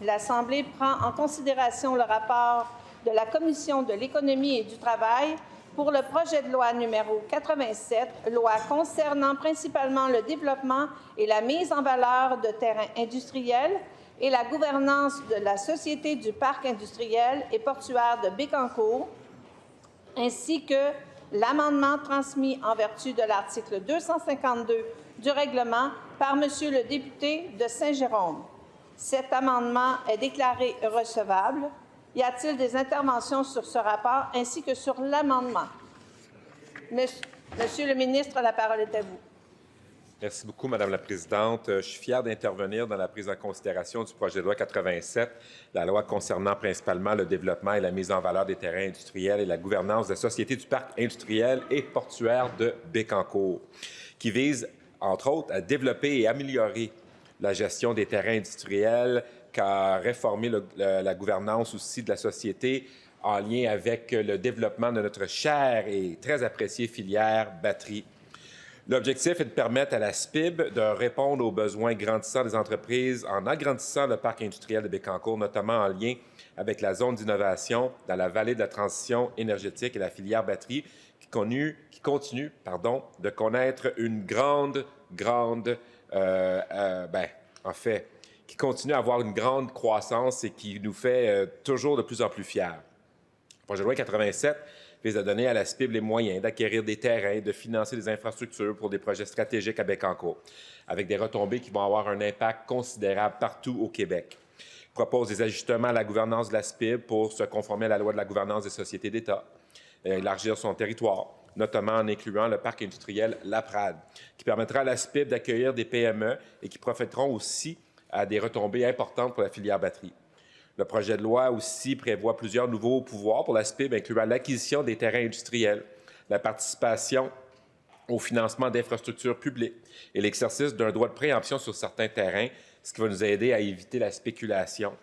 L'Assemblée prend en considération le rapport de la Commission de l'économie et du travail pour le projet de loi numéro 87, loi concernant principalement le développement et la mise en valeur de terrains industriels et la gouvernance de la Société du parc industriel et portuaire de Bécancour, ainsi que l'amendement transmis en vertu de l'article 252 du règlement par Monsieur le député de Saint-Jérôme. Cet amendement est déclaré recevable. Y a-t-il des interventions sur ce rapport ainsi que sur l'amendement? Monsieur le ministre, la parole est à vous. Merci beaucoup, Madame la Présidente. Je suis fier d'intervenir dans la prise en considération du projet de loi 87, la loi concernant principalement le développement et la mise en valeur des terrains industriels et la gouvernance de la Société du parc industriel et portuaire de Bécancour, qui vise, entre autres, à développer et améliorer la gestion des terrains industriels, qu'à réformer la gouvernance aussi de la société en lien avec le développement de notre chère et très appréciée filière batterie. L'objectif est de permettre à la SPIB de répondre aux besoins grandissants des entreprises en agrandissant le parc industriel de Bécancour, notamment en lien avec la zone d'innovation dans la vallée de la transition énergétique et la filière batterie qui continue de connaître une qui continue à avoir une grande croissance et qui nous fait toujours de plus en plus fiers. Le projet de loi 87 vise à donner à la SPIB les moyens d'acquérir des terrains, de financer des infrastructures pour des projets stratégiques à Bécancour, avec des retombées qui vont avoir un impact considérable partout au Québec. Il propose des ajustements à la gouvernance de la SPIB pour se conformer à la loi de la gouvernance des sociétés d'État, élargir son territoire, notamment en incluant le parc industriel Laprade, qui permettra à la SPIB d'accueillir des PME et qui profiteront aussi à des retombées importantes pour la filière batterie. Le projet de loi aussi prévoit plusieurs nouveaux pouvoirs pour la SPIB, incluant l'acquisition des terrains industriels, la participation au financement d'infrastructures publiques et l'exercice d'un droit de préemption sur certains terrains, ce qui va nous aider à éviter la spéculation.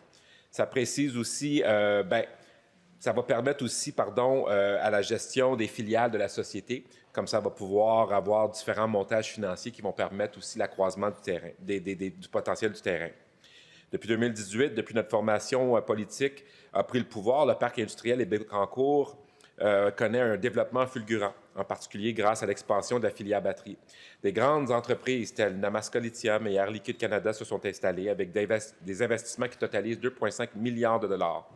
Ça précise aussi, ça va permettre aussi, à la gestion des filiales de la société, comme ça va pouvoir avoir différents montages financiers qui vont permettre aussi l'accroissement du terrain, du potentiel du terrain. Depuis 2018, depuis notre formation politique a pris le pouvoir, le parc industriel et Bécancour connaît un développement fulgurant, en particulier grâce à l'expansion de la filière batterie. Des grandes entreprises telles Namaska Lithium et Air Liquide Canada se sont installées avec des investissements qui totalisent 2,5 milliards de dollars.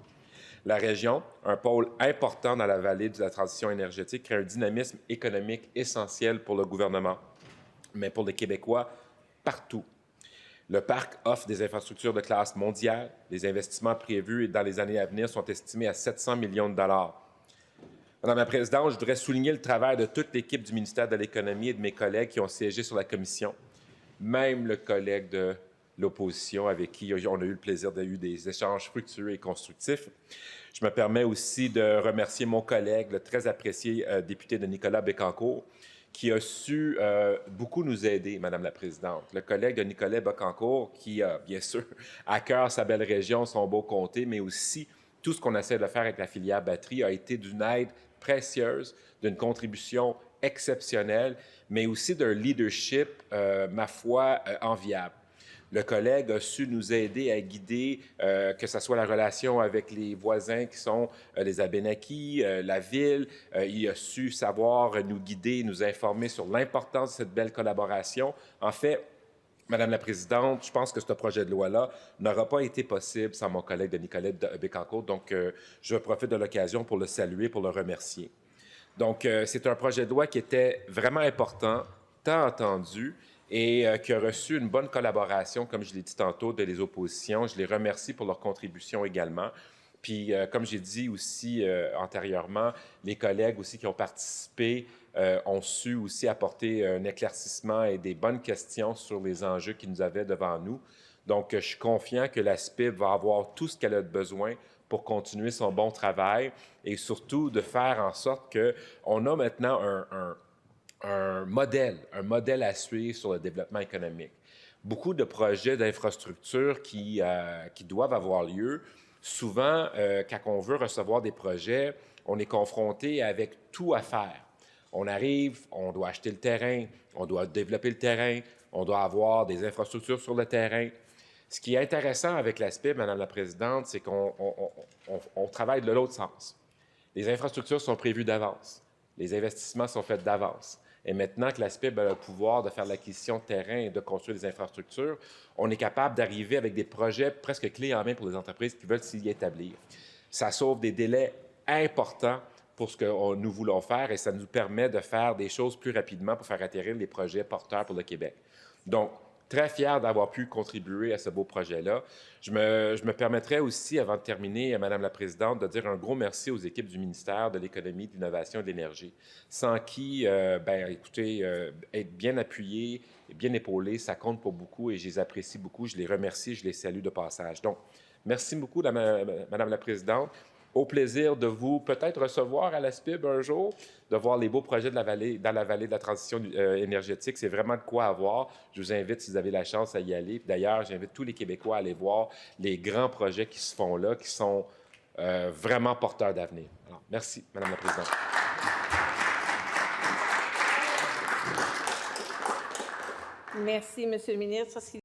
La région, un pôle important dans la vallée de la transition énergétique, crée un dynamisme économique essentiel pour le gouvernement, mais pour les Québécois partout. Le parc offre des infrastructures de classe mondiale. Les investissements prévus dans les années à venir sont estimés à 700 millions de dollars. Madame la Présidente, je voudrais souligner le travail de toute l'équipe du ministère de l'Économie et de mes collègues qui ont siégé sur la commission, même le collègue de l'opposition avec qui on a eu le plaisir d'avoir des échanges fructueux et constructifs. Je me permets aussi de remercier mon collègue, le très apprécié député de Nicolas Bécancour, qui a su beaucoup nous aider, Madame la Présidente. Le collègue de Nicolas Bécancour, qui a, bien sûr, à cœur sa belle région, son beau comté, mais aussi tout ce qu'on essaie de faire avec la filière batterie a été d'une aide précieuse, d'une contribution exceptionnelle, mais aussi d'un leadership, ma foi, enviable. Le collègue a su nous aider à guider, que ce soit la relation avec les voisins qui sont les Abénakis, la ville. Il a su savoir nous guider, nous informer sur l'importance de cette belle collaboration. En fait, Madame la Présidente, je pense que ce projet de loi-là n'aura pas été possible sans mon collègue de Nicolas Bécancour. Donc, je profite de l'occasion pour le saluer, pour le remercier. Donc, c'est un projet de loi qui était vraiment important, tant attendu, et qui a reçu une bonne collaboration, comme je l'ai dit tantôt, de les oppositions. Je les remercie pour leur contribution également. Puis, comme j'ai dit aussi antérieurement, les collègues aussi qui ont participé ont su aussi apporter un éclaircissement et des bonnes questions sur les enjeux qu'ils nous avaient devant nous. Donc, je suis confiant que la SPIB va avoir tout ce qu'elle a besoin pour continuer son bon travail et surtout de faire en sorte qu'on a maintenant un modèle à suivre sur le développement économique. Beaucoup de projets d'infrastructures qui doivent avoir lieu. Souvent, quand on veut recevoir des projets, on est confronté avec tout à faire. On arrive, on doit acheter le terrain, on doit développer le terrain, on doit avoir des infrastructures sur le terrain. Ce qui est intéressant avec la SPIB, Madame la Présidente, c'est qu'on travaille de l'autre sens. Les infrastructures sont prévues d'avance. Les investissements sont faits d'avance. Et maintenant que la SPIB a le pouvoir de faire l'acquisition de terrain et de construire des infrastructures, on est capable d'arriver avec des projets presque clés en main pour les entreprises qui veulent s'y établir. Ça sauve des délais importants pour ce que nous voulons faire et ça nous permet de faire des choses plus rapidement pour faire atterrir les projets porteurs pour le Québec. Donc, très fier d'avoir pu contribuer à ce beau projet-là. Je me permettrais aussi, avant de terminer, Madame la Présidente, de dire un gros merci aux équipes du ministère de l'Économie, de l'Innovation et de l'Énergie, sans qui, écoutez, être bien appuyé et bien épaulé, ça compte pour beaucoup et je les apprécie beaucoup. Je les remercie, je les salue de passage. Donc, merci beaucoup, Madame la Présidente. Au plaisir de vous peut-être recevoir à la SPIB un jour, de voir les beaux projets de la vallée, dans la vallée de la transition énergétique. C'est vraiment de quoi avoir. Je vous invite, si vous avez la chance, à y aller. D'ailleurs, j'invite tous les Québécois à aller voir les grands projets qui se font là, qui sont vraiment porteurs d'avenir. Alors, merci, Madame la Présidente. Merci, Monsieur le ministre.